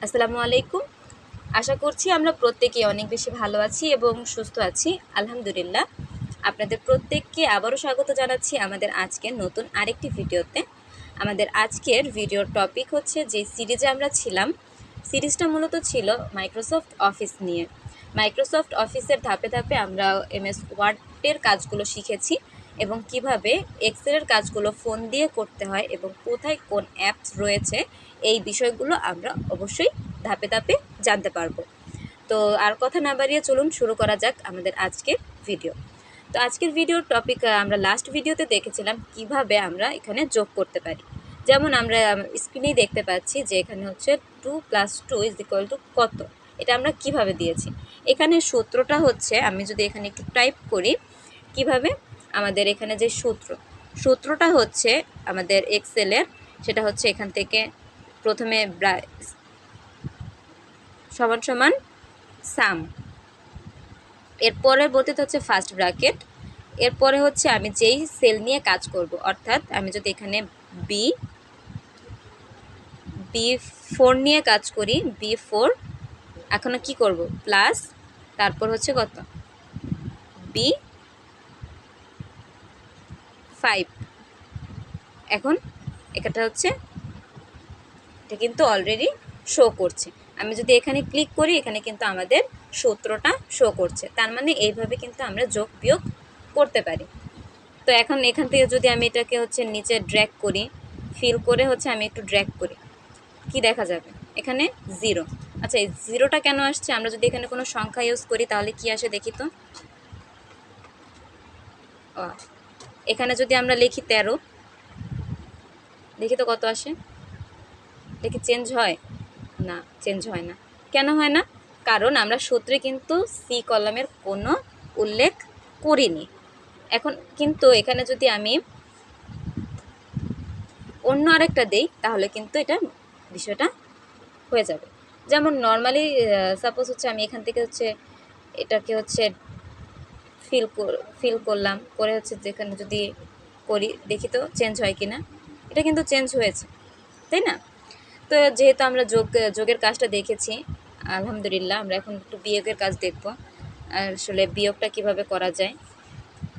আসসালামু আলাইকুম। আশা করছি আমরা প্রত্যেকেই অনেক বেশি ভালো আছি এবং সুস্থ আছি। আলহামদুলিল্লাহ। আপনাদের প্রত্যেককে আবারও স্বাগত জানাচ্ছি আমাদের আজকের নতুন আরেকটি ভিডিওতে। আমাদের আজকের ভিডিওর টপিক হচ্ছে যে সিরিজে আমরা ছিলাম, সিরিজটা মূলত ছিল মাইক্রোসফট অফিস নিয়ে। মাইক্রোসফট অফিসের ধাপে ধাপে আমরা এমএস ওয়ার্ডের কাজগুলো শিখেছি এবং কিভাবে এক্সেলের কাজগুলো ফোন দিয়ে করতে হয় এবং কোথায় কোন অ্যাপস রয়েছে এই বিষয়গুলো আমরা অবশ্যই ধাপে ধাপে জানতে পারবো। তো আর কথা না বাড়িয়ে চলুন শুরু করা যাক আমাদের আজকের ভিডিও। তো আজকের ভিডিওর টপিক আমরা লাস্ট ভিডিওতে দেখেছিলাম কিভাবে আমরা এখানে যোগ করতে পারি। যেমন আমরা স্ক্রিনেই দেখতে পাচ্ছি যে এখানে হচ্ছে 2 + 2 = কত, এটা আমরা কিভাবে দিয়েছি। এখানে সূত্রটা হচ্ছে, আমি যদি এখানে একটু টাইপ করি কিভাবে, আমাদের এখানে যে সূত্রটা হচ্ছে আমাদের এক্সেলের, সেটা হচ্ছে এখান থেকে প্রথমে সমান সমান সাম, এর পরবর্তীতে হচ্ছে ফার্স্ট ব্র্যাকেট, এরপরে হচ্ছে আমি যেই সেল নিয়ে কাজ করব, অর্থাৎ আমি যদি এখানে B4 নিয়ে কাজ করি, B4 এখনো কি করব প্লাস, তারপর হচ্ছে কত B5। এখন এটা হচ্ছে, এটা কিন্তু অলরেডি শো করছে। আমি যদি এখানে ক্লিক করি এখানে কিন্তু আমাদের সূত্রটা শো করছে, তার মানে এইভাবে কিন্তু আমরা যোগ বিয়োগ করতে পারি। তো এখন এখান থেকে যদি আমি এটাকে হচ্ছে নিচে ড্র্যাগ করি, ফিল করে হচ্ছে আমি একটু ড্র্যাগ করি, কি দেখা যাবে এখানে 0। আচ্ছা, এই 0টা কেন আসছে? আমরা যদি এখানে কোনো সংখ্যা ইউজ করি তাহলে কি আসে দেখি তো। এখানে যদি আমরা লিখি 13, দেখি তো কত আসে। দেখি চেঞ্জ হয় না, চেঞ্জ হয় না। কেন হয় না? কারণ আমরা সূত্রে কিন্তু সি কলামের কোনো উল্লেখ করিনি। এখন কিন্তু এখানে যদি আমি অন্য আরেকটা দেই তাহলে কিন্তু এটা বিষয়টা হয়ে যাবে। যেমন নর্মালি সাপোজ হচ্ছে আমি এখান থেকে হচ্ছে এটাকে হচ্ছে ফিল করলাম, করে হচ্ছে যেখানে যদি করি দেখি তো চেঞ্জ হয় কি না। এটা কিন্তু চেঞ্জ হয়েছে, তাই না? তো যেহেতু আমরা যোগের কাজটা দেখেছি, আলহামদুলিল্লাহ আমরা এখন একটু বিয়োগের কাজ দেখব। আসলে বিয়োগটা কিভাবে করা যায়।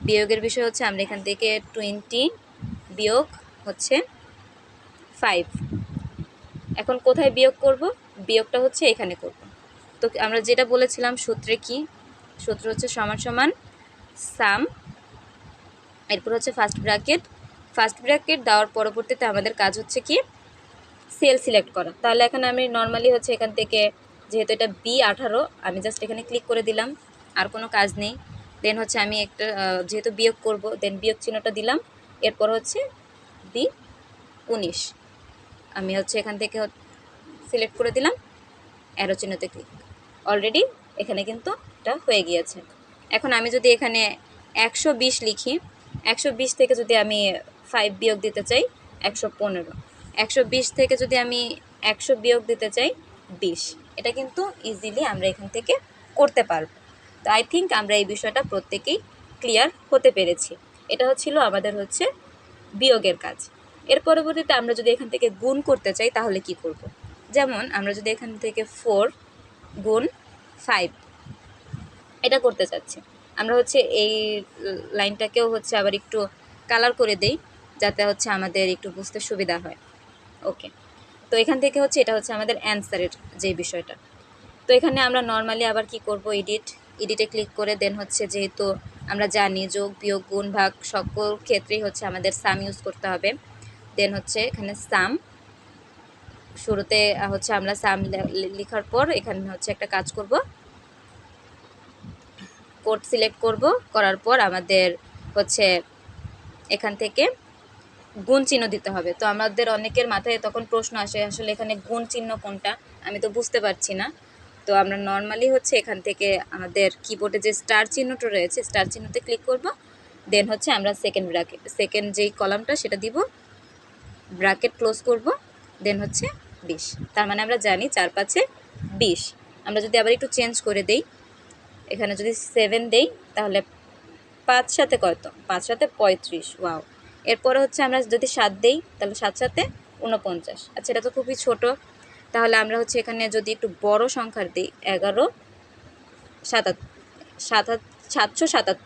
বিয়োগের বিষয় হচ্ছে আমরা এখান থেকে 20 বিয়োগ হচ্ছে 5, এখন কোথায় বিয়োগ করব? বিয়োগটা হচ্ছে এখানে করব। তো আমরা যেটা বলেছিলাম সূত্রে, কি সূত্র হচ্ছে সমান সমান সাম, এরপর হচ্ছে ফার্স্ট ব্র্যাকেট দেওয়ার পরবর্তীতে আমাদের কাজ হচ্ছে কি সেল সিলেক্ট করা। তাহলে এখন আমি নর্মালি হচ্ছে এখান থেকে, যেহেতু এটা B18, আমি জাস্ট এখানে ক্লিক করে দিলাম, আর কোনো কাজ নেই। দেন হচ্ছে আমি একটা যেহেতু বিয়োগ করব, দেন বিয়োগ চিহ্নটা দিলাম, এরপর হচ্ছে B19 আমি হচ্ছে এখান থেকে সিলেক্ট করে দিলাম, অ্যারো চিহ্নতে ক্লিক। অলরেডি এখানে কিন্তু এটা হয়ে গিয়েছে। এখন আমি যদি এখানে 120 লিখি, 120 থেকে যদি আমি 5 বিয়োগ দিতে চাই 115, 120 থেকে যদি আমি 100 বিয়োগ দিতে চাই 20, এটা কিন্তু ইজিলি আমরা এখান থেকে করতে পারবো। তো আই থিঙ্ক আমরা এই বিষয়টা প্রত্যেকেই ক্লিয়ার হতে পেরেছি। এটা হচ্ছিল আমাদের হচ্ছে বিয়োগের কাজ। এর পরবর্তীতে আমরা যদি এখান থেকে গুণ করতে চাই তাহলে কি করব? যেমন আমরা যদি এখান থেকে 4 গুণ 5 এটা করতে চাচ্ছি, আমরা হচ্ছে এই লাইনটাকেও হচ্ছে আবার একটু কালার করে দেই যাতে হচ্ছে আমাদের একটু বুঝতে সুবিধা হয়। ওকে, তো এখান থেকে হচ্ছে এটা হচ্ছে আমাদের অ্যান্সারের যে বিষয়টা। তো এখানে আমরা নর্মালি আবার কি করব, এডিটে ক্লিক করে দেন হচ্ছে, যেহেতু আমরা জানি যোগ বিয়োগ গুণ ভাগ সকল ক্ষেত্রেই হচ্ছে আমাদের সাম ইউজ করতে হবে। দেন হচ্ছে এখানে সাম, শুরুতে হচ্ছে আমরা সাম লেখার পর এখানে হচ্ছে একটা কাজ করব, কোড সিলেক্ট করব, করার পর আমাদের হচ্ছে এখান থেকে গুণ চিহ্ন দিতে হবে। তো আমাদের অনেকের মাথায় তখন প্রশ্ন আসে আসলে এখানে গুণ চিহ্ন কোনটা, আমি তো বুঝতে পারছি না। তো আমরা নর্মালি হচ্ছে এখান থেকে আমাদের কিবোর্ডে যে স্টার চিহ্নটা রয়েছে, স্টার চিহ্নতে ক্লিক করব, দেন হচ্ছে আমরা সেকেন্ড যেই কলামটা সেটা দিব, ব্র্যাকেট ক্লোজ করব, দেন হচ্ছে 20। তার মানে আমরা জানি 4 5 20। আমরা যদি আবার একটু চেঞ্জ করে দেই, এখানে যদি 7 দেই তাহলে 5 সাথে কত, 5 সাথে 35, ওয়াও। এরপরে হচ্ছে আমরা যদি 7 দেই তাহলে 7 সাথে 49। আচ্ছা, এটা তো খুবই ছোট, তাহলে আমরা হচ্ছে এখানে যদি একটু বড় সংখ্যার দিই 777,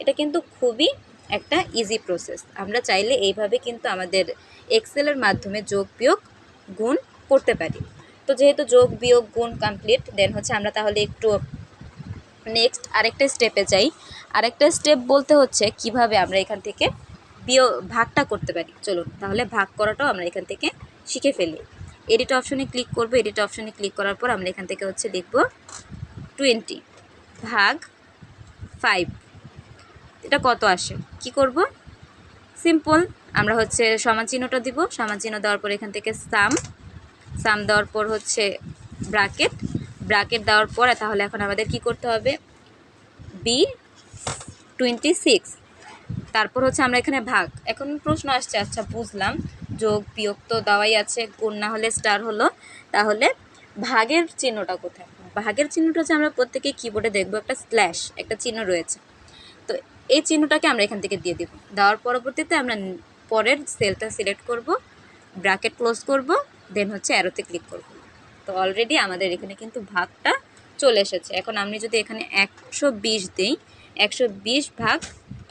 এটা কিন্তু খুবই একটা ইজি প্রসেস। আমরা চাইলে এইভাবে কিন্তু আমাদের এক্সেলের মাধ্যমে যোগ বিয়োগ গুণ করতে পারি। তো যেহেতু যোগ বিয়োগ গুণ কমপ্লিট, দেন হচ্ছে আমরা তাহলে একটু নেক্সট আরেকটা স্টেপে যাই। আরেকটা স্টেপ বলতে হচ্ছে কিভাবে আমরা এখান থেকে ভাগটা করতে পারি। চলুন তাহলে ভাগ করাটাও আমরা এখান থেকে শিখে ফেলি। এডিট অপশনে ক্লিক করব। এডিট অপশনে ক্লিক করার পর আমরা এখান থেকে হচ্ছে লিখব 20 ভাগ 5। এটা কত আসে, কি করব? সিম্পল, আমরা হচ্ছে সমান চিহ্নটা দিব। সমান চিহ্ন দেওয়ার পর এখান থেকে সাম দেওয়ার পর হচ্ছে ব্র্যাকেট দেওয়ার পরে তাহলে এখন আমাদের কি করতে হবে? B26, তারপর হচ্ছে আমরা এখানে ভাগ। এখন প্রশ্ন আসছে, আচ্ছা বুঝলাম, যোগ বিয়োগ তো দেওয়াই আছে, গুণ না হলে স্টার হলো, তাহলে ভাগের চিহ্নটা কোথায়? ভাগের চিহ্নটা হচ্ছে আমরা প্রত্যেকেই কিবোর্ডে দেখবো একটা স্ল্যাশ একটা চিহ্ন রয়েছে। তো এই চিহ্নটাকে আমরা এখান থেকে দিয়ে দেব। দেওয়ার পরবর্তীতে আমরা পরের সেলটা সিলেক্ট করব, ব্র্যাকেট ক্লোজ করব, দেন হচ্ছে অ্যারোতে ক্লিক করব। তো অলরেডি আমাদের এখানে কিন্তু ভাগটা চলে এসেছে। এখন আমি যদি এখানে 120 দিই, 120 ভাগ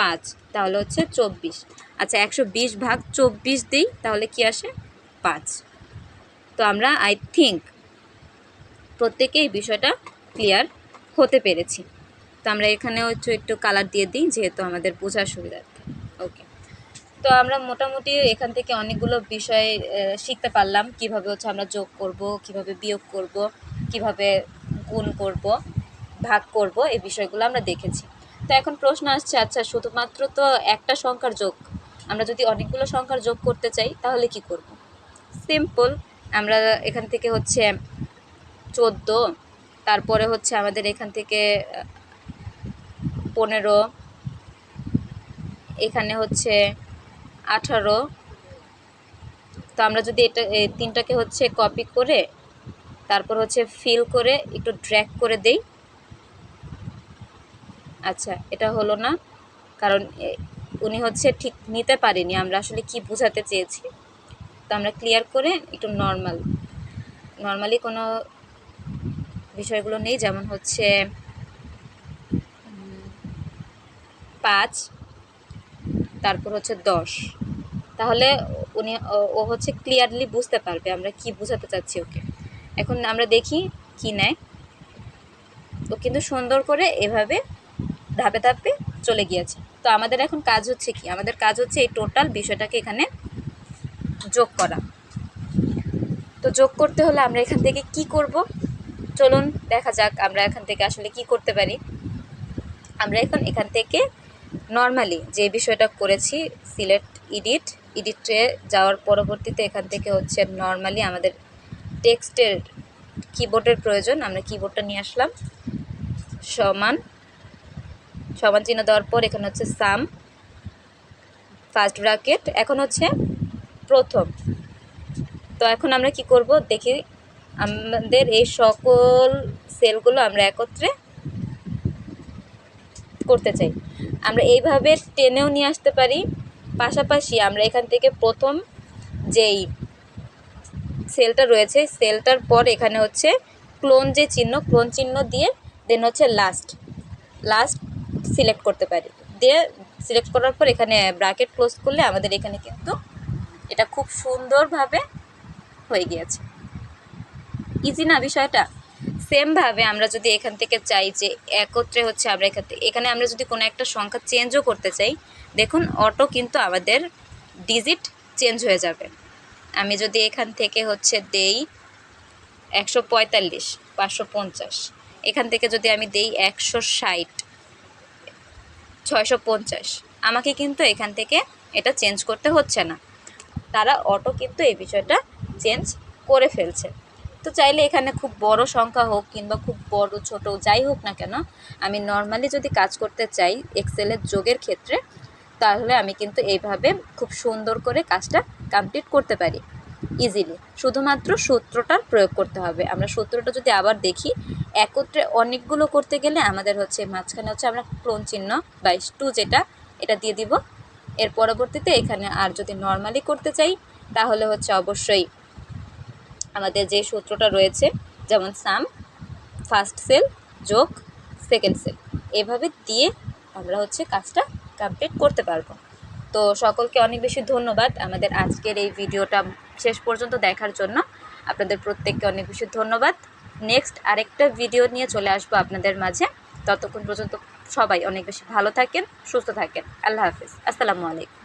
5 তাহলে হচ্ছে 24। আচ্ছা 120 ভাগ 24 দিই তাহলে কি আসে? 5। তো আমরা আই থিঙ্ক প্রত্যেকেই বিষয়টা ক্লিয়ার হতে পেরেছি। তো আমরা এখানেও একটু কালার দিয়ে দিই যেহেতু আমাদের বোঝার সুবিধার্থে। ওকে, তো আমরা মোটামুটি এখান থেকে অনেকগুলো বিষয় শিখতে পারলাম, কিভাবে হচ্ছে আমরা যোগ করব, কিভাবে বিয়োগ করব, কিভাবে গুণ করব, ভাগ করব, এই বিষয়গুলো আমরা দেখেছি। তো এখন প্রশ্ন আসছে, আচ্ছা শুধুমাত্র তো একটা সংখ্যার যোগ, আমরা যদি অনেকগুলো সংখ্যার যোগ করতে চাই তাহলে কি করব? সিম্পল, আমরা এখান থেকে হচ্ছে 14, তারপরে হচ্ছে আমাদের এখান থেকে 15, এখানে হচ্ছে 18। তো আমরা যদি এটা তিনটাকে হচ্ছে কপি করে তারপর হচ্ছে ফিল করে একটু ড্র্যাগ করে দেই। আচ্ছা এটা হলো না, কারণ উনি হচ্ছে ঠিক নিতে পারেনি আমরা আসলে কি বোঝাতে চেয়েছি। তো আমরা ক্লিয়ার করে একটু নর্মালি কোনো বিষয়গুলো নেই, যেমন হচ্ছে 5, তারপর হচ্ছে 10, তাহলে উনি ও হচ্ছে ক্লিয়ারলি বুঝতে পারবে আমরা কি বোঝাতে চাচ্ছি ওকে। এখন আমরা দেখি কি নেয়। ও কিন্তু সুন্দর করে এভাবে ধাপে ধাপে চলে গিয়েছে। তো আমাদের এখন কাজ হচ্ছে কি? আমাদের কাজ হচ্ছে এই টোটাল বিষয়টাকে এখানে যোগ করা। তো যোগ করতে হলে আমরা এখান থেকে কি করব? চলুন দেখা যাক আমরা এখান থেকে আসলে কি করতে পারি। আমরা এখান থেকে নর্মালি যে বিষয়টা করেছি, সিলেক্ট এডিটে যাওয়ার পরবর্তীতে এখান থেকে হচ্ছে নর্মালি আমাদের টেক্সটের কিবোর্ডের প্রয়োজন, আমরা কিবোর্ডটা নিয়ে আসলাম। সমান চিহ্ন দেওয়ার পর এখানে হচ্ছে সাম, ফার্স্ট ব্র্যাকেট, এখন হচ্ছে প্রথম। তো এখন আমরা কি করব দেখি, আমাদের এই সকল সেলগুলো আমরা একত্রে করতে চাই। আমরা এইভাবে টেনেও নিয়ে আসতে পারি, পাশাপাশি আমরা এখান থেকে প্রথম যেই সেলটা রয়েছে সেলটার পর এখানে হচ্ছে ক্লোন চিহ্ন দিয়ে দেন হচ্ছে লাস্ট সিলেক্ট করতে পারি। দিয়ে সিলেক্ট করার পর এখানে ব্র্যাকেট ক্লোজ করলে আমাদের এখানে কিন্তু এটা খুব সুন্দরভাবে হয়ে গিয়েছে। ইজি না বিষয়টা? সেমভাবে আমরা যদি এখান থেকে চাই যে একত্রে হচ্ছে আমরা এখানে আমরা যদি কোনো একটা সংখ্যা চেঞ্জও করতে চাই, দেখুন অটো কিন্তু আমাদের ডিজিট চেঞ্জ হয়ে যাবে। আমি যদি এখান থেকে হচ্ছে দেই 145, 550, এখান থেকে যদি আমি দেই 160, 650, আমাকে কিন্তু এখান থেকে এটা চেঞ্জ করতে হচ্ছে না, তারা অটো কিন্তু এই বিষয়টা চেঞ্জ করে ফেলছে। তো চাইলে এখানে খুব বড় সংখ্যা হোক কিংবা খুব বড় ছোট যাই হোক না কেন, আমি নর্মালি যদি কাজ করতে চাই এক্সেলের যোগের ক্ষেত্রে, তাহলে আমি কিন্তু এইভাবে খুব সুন্দর করে কাজটা কমপ্লিট করতে পারি ইজিলি। শুধুমাত্র সূত্রটার প্রয়োগ করতে হবে। আমরা সূত্রটা যদি আবার দেখি, একত্রে অনেকগুলো করতে গেলে আমাদের হচ্ছে মাঝখানে হচ্ছে আমরা ক্লোন চিহ্ন বা 2 এটা দিয়ে দিব। এর পরবর্তীতে এখানে আর যদি নর্মালি করতে চাই তাহলে হচ্ছে অবশ্যই আমাদের যে সূত্রটা রয়েছে, যেমন সাম ফার্স্ট সেল যোগ সেকেন্ড সেল, এভাবে দিয়ে আমরা হচ্ছে কাজটা কমপ্লিট করতে পারবো। তো সকলকে অনেক বেশি ধন্যবাদ আমাদের আজকের এই ভিডিওটা শেষ পর্যন্ত দেখার জন্য। আপনাদের প্রত্যেককে অনেক বেশি ধন্যবাদ। নেক্সট আরেকটা ভিডিও নিয়ে চলে আসবো আপনাদের মাঝে। ততক্ষণ পর্যন্ত সবাই অনেক বেশি ভালো থাকেন, সুস্থ থাকেন। আল্লাহ হাফিজ, আসসালামু আলাইকুম।